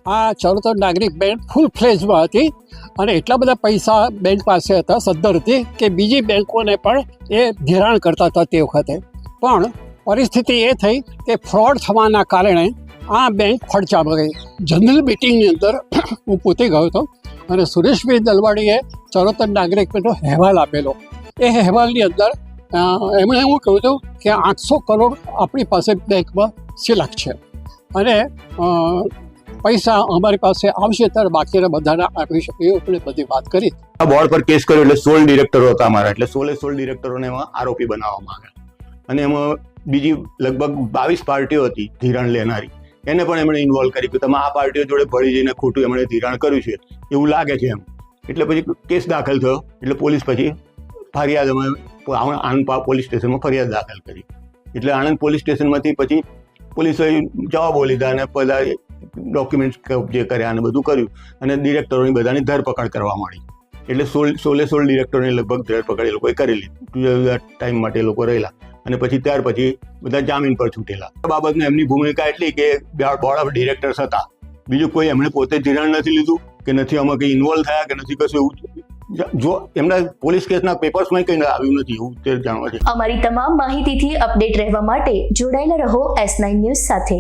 આ ચરોતર નાગરિક બેંક ફૂલ ફ્લેજમાં હતી અને એટલા બધા પૈસા બેંક પાસે હતા, સદ્ધર હતી કે બીજી બેંકોને પણ એ ધિરાણ કરતા હતા તે વખતે. પણ પરિસ્થિતિ એ થઈ કે ફ્રોડ થવાના કારણે આ બેંક ફડચામાં ગઈ. જનરલ મિટિંગની અંદર હું પોતે ગયો હતો અને સુરેશભાઈ દલવાડીએ ચરોતર નાગરિક બેંકનો અહેવાલ આપેલો. એ અહેવાલની અંદર એમણે એવું કહ્યું હતું કે 800 કરોડ આપણી પાસે બેંકમાં સિલક છે અને પૈસા અમારી પાસે આવશે ત્યારે બાકીના બધાને આપી શકીએ આપણે બધી વાત કરી. આ બોર્ડ પર કેસ કર્યો એટલે 16 ડિરેક્ટરો હતા અમારા, એટલે 16 ડિરેક્ટરોને એમાં આરોપી બનાવવામાં આવ્યા અને એમાં બીજી લગભગ 22 પાર્ટીઓ હતી ધિરાણ લેનારી, એને પણ એમણે ઇન્વોલ્વ કરી કે તમે આ પાર્ટીઓ જોડે ભળી જઈને ખોટું એમણે ધિરાણ કર્યું છે એવું લાગે છે એમ. એટલે પછી કેસ દાખલ થયો એટલે પોલીસ પછી ફરિયાદ અમે આણંદ પોલીસ સ્ટેશનમાં ફરિયાદ દાખલ કરી. એટલે આણંદ પોલીસ સ્ટેશનમાંથી પછી પોલીસોએ જવાબો લીધા અને બધા ડોક્યુમેન્ટ્સ કબજે કર્યા અને બધું કર્યું અને ડિરેક્ટરોની બધાની ધરપકડ કરવા મળી. એટલે 16 ડિરેક્ટરોની લગભગ ધરપકડ એ લોકોએ કરી લીધી. જુદા જુદા ટાઈમ માટે એ લોકો રહેલા અને પછી ત્યાર પછી બધા જામીન પર છૂટેલા. આ બાબતમાં એમની ભૂમિકા એટલી કે બોર્ડ ઓફ ડિરેક્ટર્સ હતા, બીજું કોઈ એમણે પોતે ધિરાણ નથી લીધું કે નથી આમાં કંઈ ઇન્વોલ્વ થયા કે નથી કશું એવું જો એમના પોલીસ કેસના પેપર્સમાં કંઈ આવ્યું નથી એવું તે જાણવા છે. અમારી તમામ માહિતીથી અપડેટ રહેવા માટે જોડાયેલા રહો S9 ન્યૂઝ સાથે.